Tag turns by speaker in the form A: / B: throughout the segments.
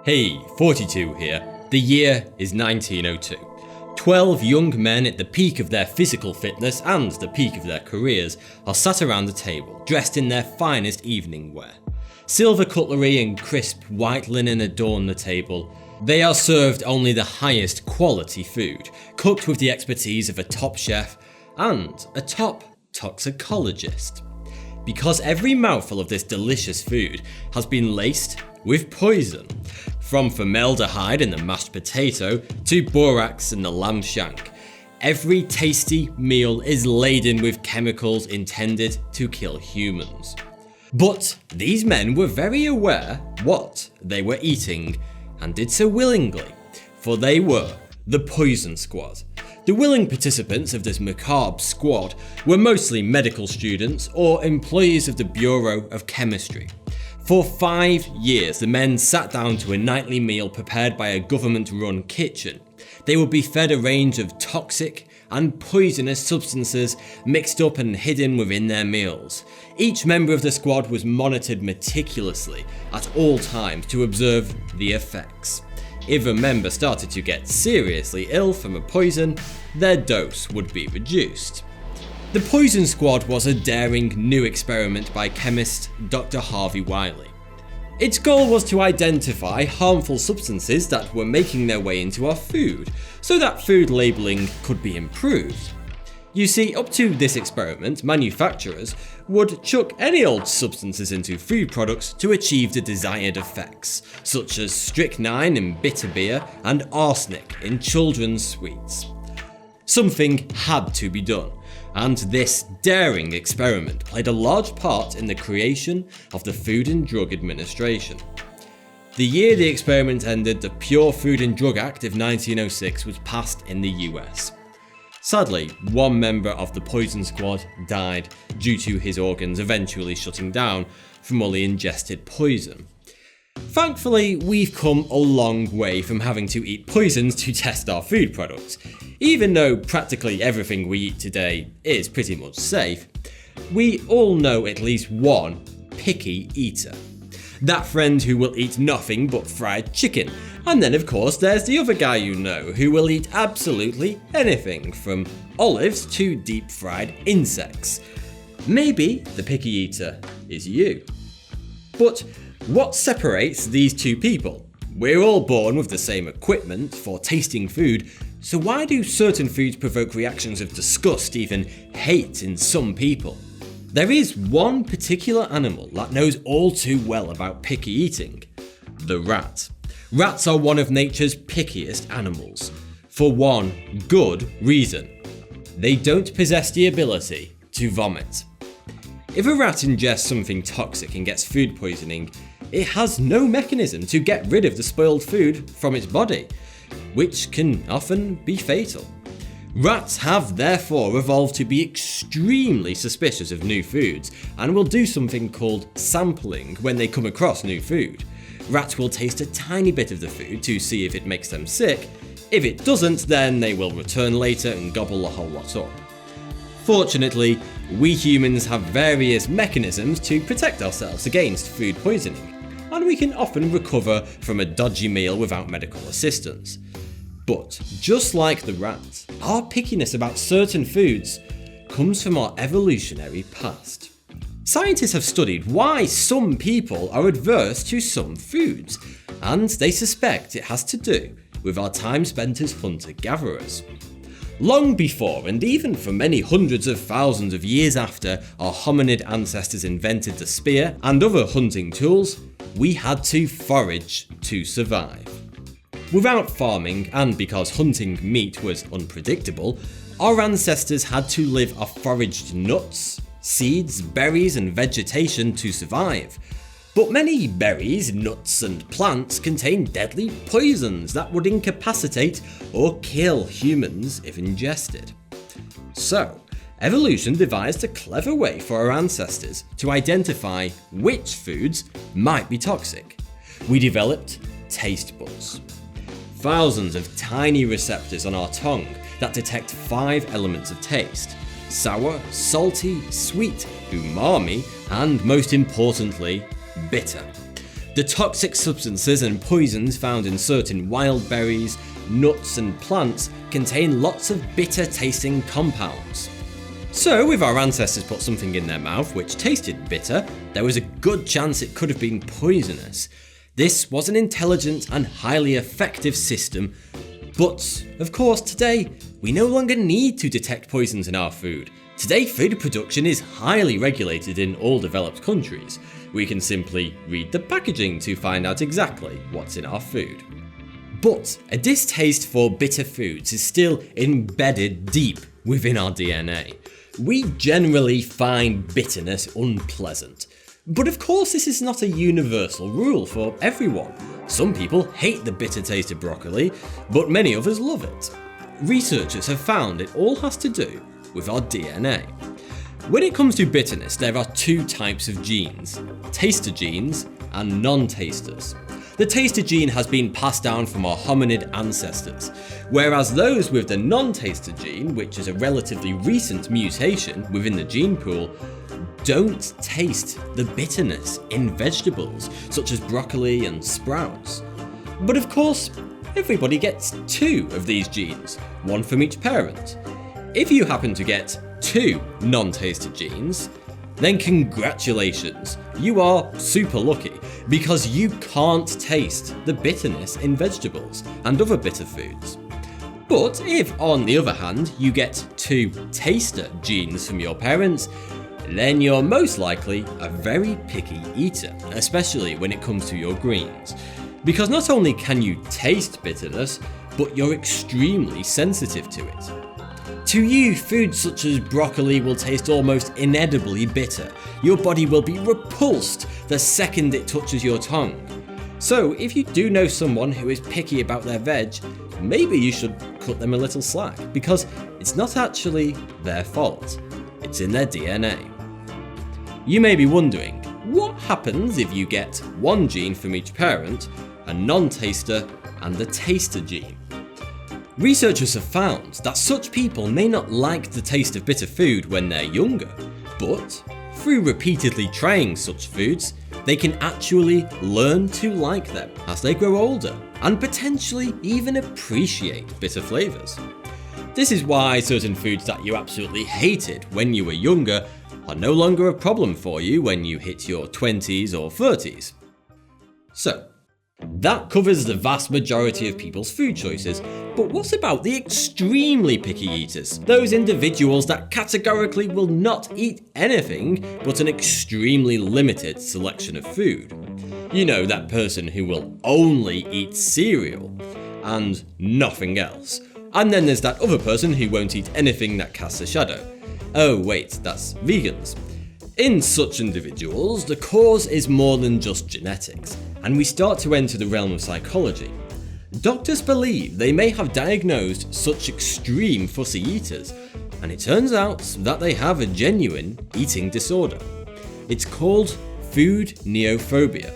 A: Hey, 42 here. The year is 1902. 12 young men at the peak of their physical fitness and the peak of their careers are sat around a table, dressed in their finest evening wear. Silver cutlery and crisp white linen adorn the table. They are served only the highest quality food, cooked with the expertise of a top chef and a top toxicologist. Because every mouthful of this delicious food has been laced with poison. From formaldehyde in the mashed potato to borax in the lamb shank, every tasty meal is laden with chemicals intended to kill humans. But these men were very aware what they were eating, and did so willingly, for they were the Poison Squad. The willing participants of this macabre squad were mostly medical students or employees of the Bureau of Chemistry. For 5 years, the men sat down to a nightly meal prepared by a government-run kitchen. They would be fed a range of toxic and poisonous substances mixed up and hidden within their meals. Each member of the squad was monitored meticulously at all times to observe the effects. If a member started to get seriously ill from a poison, their dose would be reduced. The Poison Squad was a daring new experiment by chemist Dr. Harvey Wiley. Its goal was to identify harmful substances that were making their way into our food, so that food labelling could be improved. You see, up to this experiment, manufacturers would chuck any old substances into food products to achieve the desired effects, such as strychnine in bitter beer and arsenic in children's sweets. Something had to be done, and this daring experiment played a large part in the creation of the Food and Drug Administration. The year the experiment ended, the Pure Food and Drug Act of 1906 was passed in the US. Sadly, one member of the Poison Squad died due to his organs eventually shutting down from all the ingested poison. Thankfully, we've come a long way from having to eat poisons to test our food products. Even though practically everything we eat today is pretty much safe, we all know at least one picky eater. That friend who will eat nothing but fried chicken. And then of course there's the other guy you know who will eat absolutely anything from olives to deep fried insects. Maybe the picky eater is you. But what separates these two people? We're all born with the same equipment for tasting food, so why do certain foods provoke reactions of disgust, even hate in some people? There is one particular animal that knows all too well about picky eating: the rat. Rats are one of nature's pickiest animals, for one good reason: they don't possess the ability to vomit. If a rat ingests something toxic and gets food poisoning, it has no mechanism to get rid of the spoiled food from its body, which can often be fatal. Rats have therefore evolved to be extremely suspicious of new foods and will do something called sampling when they come across new food. Rats will taste a tiny bit of the food to see if it makes them sick. If it doesn't, then they will return later and gobble a whole lot up. Fortunately, we humans have various mechanisms to protect ourselves against food poisoning, and we can often recover from a dodgy meal without medical assistance. But just like the rat, our pickiness about certain foods comes from our evolutionary past. Scientists have studied why some people are adverse to some foods, and they suspect it has to do with our time spent as hunter-gatherers. Long before, and even for many hundreds of thousands of years after our hominid ancestors invented the spear and other hunting tools, we had to forage to survive. Without farming, and because hunting meat was unpredictable, our ancestors had to live off foraged nuts, seeds, berries and vegetation to survive. But many berries, nuts and plants contain deadly poisons that would incapacitate or kill humans if ingested. So, evolution devised a clever way for our ancestors to identify which foods might be toxic. We developed taste buds. Thousands of tiny receptors on our tongue that detect 5 elements of taste: sour, salty, sweet, umami, and most importantly, bitter. The toxic substances and poisons found in certain wild berries, nuts and plants contain lots of bitter tasting compounds. So if our ancestors put something in their mouth which tasted bitter, there was a good chance it could have been poisonous. This was an intelligent and highly effective system, but of course today we no longer need to detect poisons in our food. Today food production is highly regulated in all developed countries. We can simply read the packaging to find out exactly what's in our food. But a distaste for bitter foods is still embedded deep within our DNA. We generally find bitterness unpleasant. But of course this is not a universal rule for everyone. Some people hate the bitter taste of broccoli, but many others love it. Researchers have found it all has to do with our DNA. When it comes to bitterness, there are two types of genes: taster genes and non-tasters. The taster gene has been passed down from our hominid ancestors, whereas those with the non-taster gene, which is a relatively recent mutation within the gene pool, don't taste the bitterness in vegetables such as broccoli and sprouts. But of course, everybody gets two of these genes, one from each parent. If you happen to get two non-taster genes, then congratulations, you are super lucky because you can't taste the bitterness in vegetables and other bitter foods. But if, on the other hand, you get two taster genes from your parents, then you're most likely a very picky eater, especially when it comes to your greens. Because not only can you taste bitterness, but you're extremely sensitive to it. To you, foods such as broccoli will taste almost inedibly bitter. Your body will be repulsed the second it touches your tongue. So if you do know someone who is picky about their veg, maybe you should cut them a little slack, because it's not actually their fault. It's in their DNA. You may be wondering, what happens if you get one gene from each parent, a non-taster and a taster gene? Researchers have found that such people may not like the taste of bitter food when they're younger, but through repeatedly trying such foods, they can actually learn to like them as they grow older and potentially even appreciate bitter flavours. This is why certain foods that you absolutely hated when you were younger are no longer a problem for you when you hit your 20s or 30s. So, that covers the vast majority of people's food choices, but what about the extremely picky eaters? Those individuals that categorically will not eat anything but an extremely limited selection of food. You know, that person who will only eat cereal and nothing else. And then there's that other person who won't eat anything that casts a shadow. Oh wait, that's vegans. In such individuals, the cause is more than just genetics, and we start to enter the realm of psychology. Doctors believe they may have diagnosed such extreme fussy eaters, and it turns out that they have a genuine eating disorder. It's called food neophobia.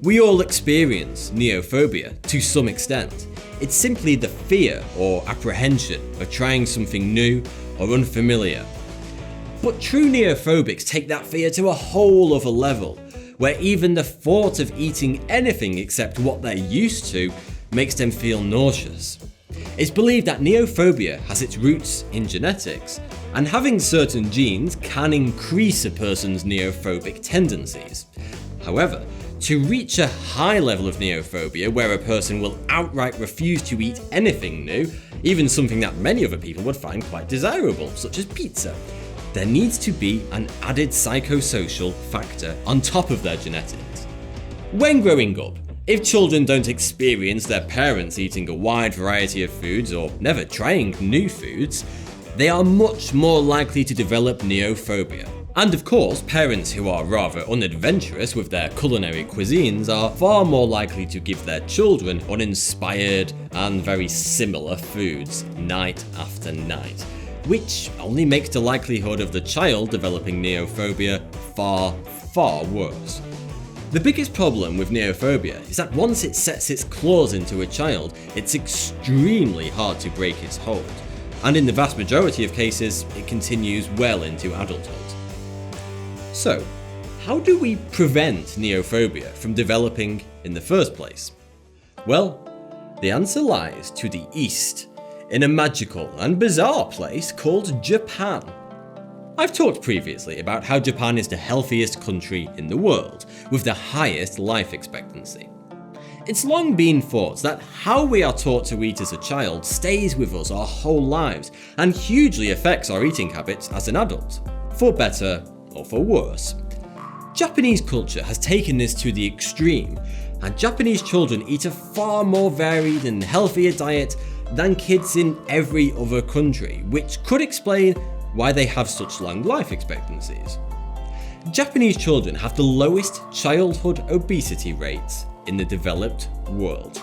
A: We all experience neophobia to some extent. It's simply the fear or apprehension of trying something new or unfamiliar. But true neophobics take that fear to a whole other level, where even the thought of eating anything except what they're used to makes them feel nauseous. It's believed that neophobia has its roots in genetics, and having certain genes can increase a person's neophobic tendencies. However, to reach a high level of neophobia where a person will outright refuse to eat anything new, even something that many other people would find quite desirable, such as pizza, there needs to be an added psychosocial factor on top of their genetics. When growing up, if children don't experience their parents eating a wide variety of foods or never trying new foods, they are much more likely to develop neophobia. And of course, parents who are rather unadventurous with their culinary cuisines are far more likely to give their children uninspired and very similar foods night after night, which only makes the likelihood of the child developing neophobia far, far worse. The biggest problem with neophobia is that once it sets its claws into a child, it's extremely hard to break its hold, and in the vast majority of cases, it continues well into adulthood. So, how do we prevent neophobia from developing in the first place? Well, the answer lies to the east, in a magical and bizarre place called Japan. I've talked previously about how Japan is the healthiest country in the world, with the highest life expectancy. It's long been thought that how we are taught to eat as a child stays with us our whole lives and hugely affects our eating habits as an adult, for better or for worse. Japanese culture has taken this to the extreme, and Japanese children eat a far more varied and healthier diet than kids in every other country, which could explain why they have such long life expectancies. Japanese children have the lowest childhood obesity rates in the developed world.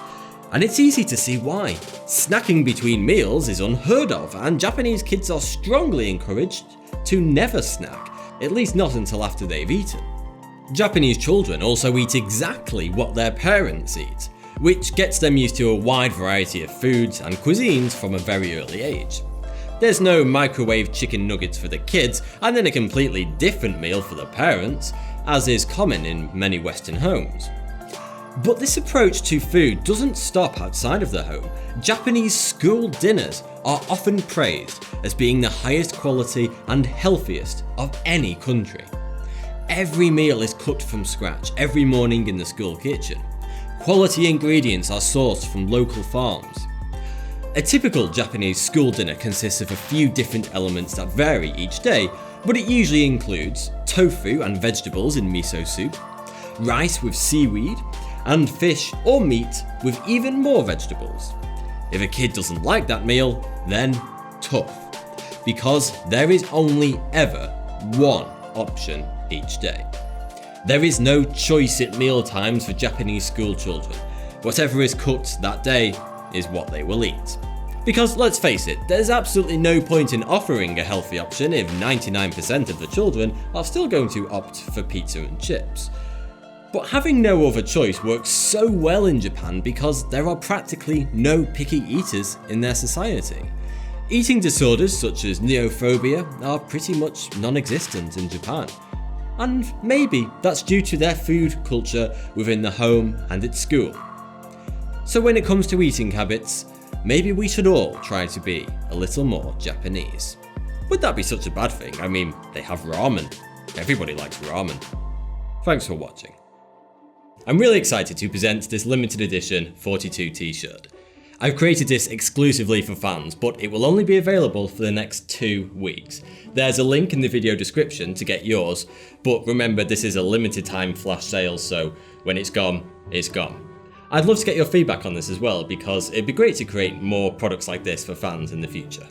A: And it's easy to see why. Snacking between meals is unheard of, and Japanese kids are strongly encouraged to never snack, at least not until after they've eaten. Japanese children also eat exactly what their parents eat, which gets them used to a wide variety of foods and cuisines from a very early age. There's no microwave chicken nuggets for the kids and then a completely different meal for the parents, as is common in many Western homes. But this approach to food doesn't stop outside of the home. Japanese school dinners are often praised as being the highest quality and healthiest of any country. Every meal is cooked from scratch every morning in the school kitchen. Quality ingredients are sourced from local farms. A typical Japanese school dinner consists of a few different elements that vary each day, but it usually includes tofu and vegetables in miso soup, rice with seaweed, and fish or meat with even more vegetables. If a kid doesn't like that meal, then tough, because there is only ever one option each day. There is no choice at meal times for Japanese school children. Whatever is cooked that day is what they will eat. Because let's face it, there's absolutely no point in offering a healthy option if 99% of the children are still going to opt for pizza and chips. But having no other choice works so well in Japan because there are practically no picky eaters in their society. Eating disorders such as neophobia are pretty much non-existent in Japan. And maybe that's due to their food culture within the home and at school. So when it comes to eating habits, maybe we should all try to be a little more Japanese. Would that be such a bad thing? I mean, they have ramen. Everybody likes ramen. Thanks for watching. I'm really excited to present this limited edition 42 t-shirt. I've created this exclusively for fans, but it will only be available for the next 2 weeks. There's a link in the video description to get yours, but remember this is a limited time flash sale, so when it's gone, it's gone. I'd love to get your feedback on this as well, because it'd be great to create more products like this for fans in the future.